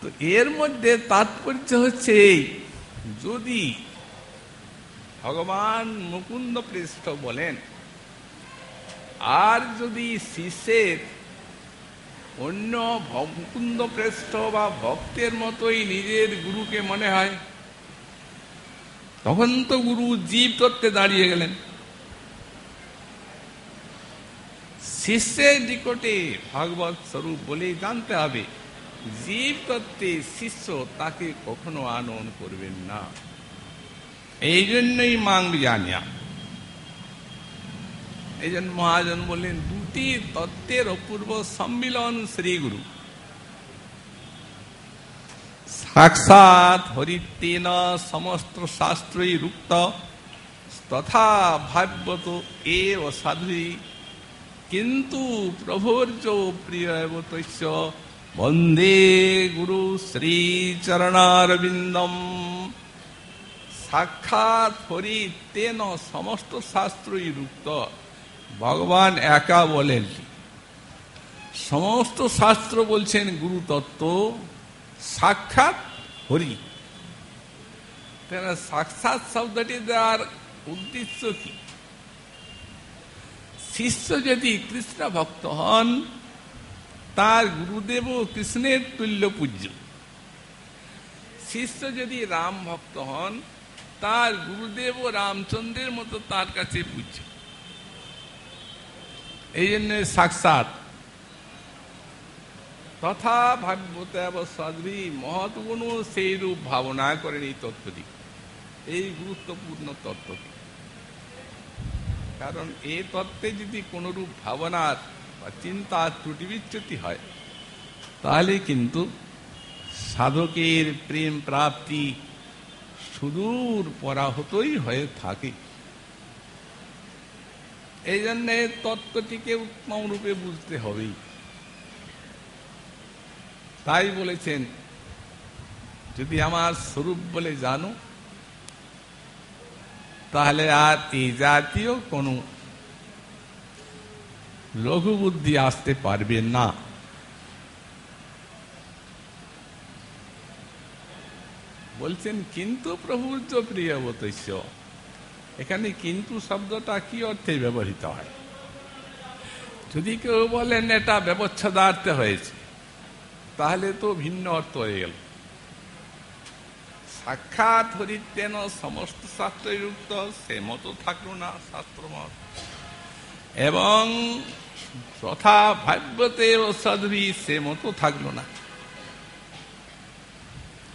তো এর মধ্যে তাৎপর্য হচ্ছে এই, যদি ভগবান মুকুন্দ পৃষ্ঠ বলেন, আর যদি শিষ্যের অন্য মুকুন্দ পৃষ্ঠ বা ভক্তের মতোই নিজের গুরুকে মনে হয়, তখন তো গুরু জীব তত্ত্বে দাঁড়িয়ে গেলেন। শিষ্যের নিকটে ভাগবত স্বরূপ বলেই জানতে হবে, জীব তত্ত্বে শিষ্য তাকে কখনো আনয়ন করবেন না। এই জন্যই মাং জানিয়া, এই জন্য মহাজন বললেন, দুটি তত্ত্বের অপূর্ব সম্মিলন শ্রীগুরু। সাক্ষাৎ হরিতেন সমস্ত শাস্ত্রই রুক্ত তথা ভাব্যত এব সাধুই, কিন্তু প্রভুর্য প্রিয়বতস্য বন্দে গুরু শ্রীচরণারবিন্দম। সাক্ষাৎ হরিতেন সমস্ত শাস্ত্রই রুক্ত, ভগবান একা বলেন, সমস্ত শাস্ত্র বলছেন গুরু তত্ত্ব, সাক্ষাৎ হরি। সাক্ষাৎ শব্দটি দেওয়ার উদ্দেশ্য কি? শিষ্য যদি কৃষ্ণ ভক্ত হন, তার গুরুদেব কৃষ্ণের তুল্য পূজ্য। শিষ্য যদি রাম ভক্ত হন, তার গুরুদেব রামচন্দ্রের মতো তার কাছে পূজ্য। এই জন্য সাক্ষাৎ। তথা ভাগ্যতব সাধ্বী, মহৎ গুণ সেই রূপ ভাবনা করেন এই তত্ত্বটি, এই গুরুত্বপূর্ণ তত্ত্বটি। কারণ এই তত্ত্বে যদি কোনরূপ ভাবনার বা চিন্তার ত্রুটি বিচ্যুতি হয়, তাহলে কিন্তু সাধকের প্রেম প্রাপ্তি সুদূর পরাহতই হয়ে থাকে। এই জন্য তত্ত্বটিকে উত্তম রূপে বুঝতে হবেই। তাই বলেছেন, যদি আমার স্বরূপ বলে জানো, তাহলে আর এই জাতীয় কোন লঘু বুদ্ধি আসতে পারবে না। বলছেন কিন্তু প্রভুর প্রিয়বতস্য, এখানে কিন্তু শব্দটা কি অর্থে ব্যবহৃত হয়? যদি কেউ বলেন এটা ব্যবচ্ছেদার্থে হয়েছে, তাহলে তো ভিন্ন অর্থ হয়ে গেল। সাক্ষাৎ হরিতেন সমস্ত শাস্ত্রযুক্ত, সে মতো থাকলো না শাস্ত্রমত, এবং তথা ভাগ্যতে সাধ্বী, সে মতো থাকলো না,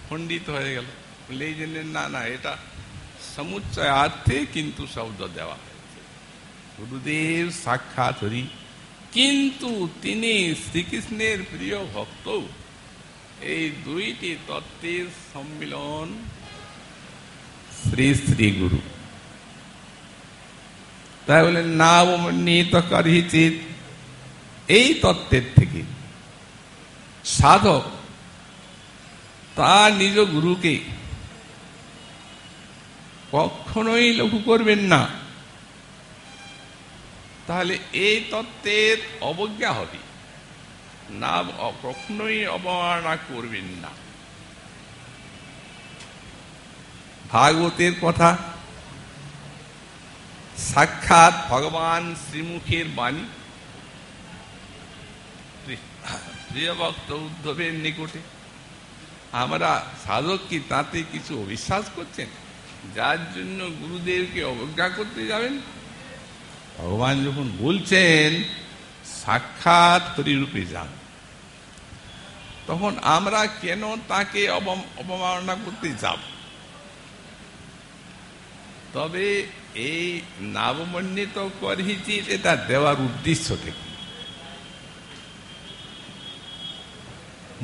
খণ্ডিত হয়ে গেল। এই জন্য না, এটা সমুচ্চয়ার্থে কিন্তু শব্দ দেওয়া হয়েছে। গুরুদেব সাক্ষাৎ হরি, কিন্তু তিনি শ্রীকৃষ্ণের প্রিয় ভক্ত। এই দুইটি তত্ত্বের সম্মিলন শ্রী শ্রী গুরু। তাই বলে নাবমন্বিত করিচিত, এই তত্ত্বের থেকে সাধক তার নিজ গুরুকে কখনোই লঘু করবেন না, তাহলে এই তত্ত্বের অবজ্ঞা হবে না, কখনোই অবমাননা করবেন না। ভাগবতের কথা, সাক্ষাৎ ভগবান শ্রীমুখের বাণী, প্রিয় ভক্ত উদ্ধবের নিকটে। আমরা সাধক কি তাতে কিছু অবিশ্বাস করছেন, যার জন্য গুরুদেবকে অবজ্ঞা করতে যাবেন? ভগবান যখন বলছেন সাক্ষাৎ হরিরূপে যান, তখন আমরা কেন তাকে অবমাননা করতে যাব? তবে এই নাবমন্বিত করিচিত, এটা দেওয়ার উদ্দেশ্য থেকে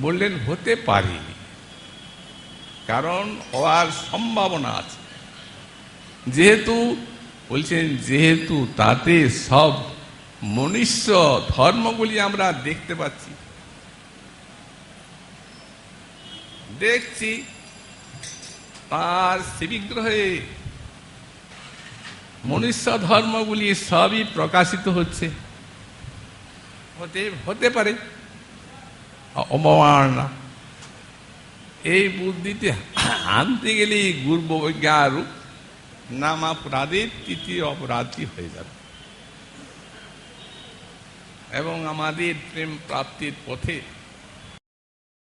বললেন হতে পারে, কারণ হওয়ার সম্ভাবনা আছে। যেহেতু বলছেন, যেহেতু তাতে সব মনুষ্য ধর্মগুলি আমরা দেখতে পাচ্ছি, দেখছি তার শিবিগ্রহে মনুষ্য ধর্মগুলি সবই প্রকাশিত হচ্ছে, হতে পারে অবমাননা। এই বুদ্ধিতে আনতে গেলেই গুরুবজ্ঞা রূপ নামাপরাধের তৃতীয় অপরাধী হয়ে যাবে এবং আমাদের প্রেম প্রাপ্তির পথে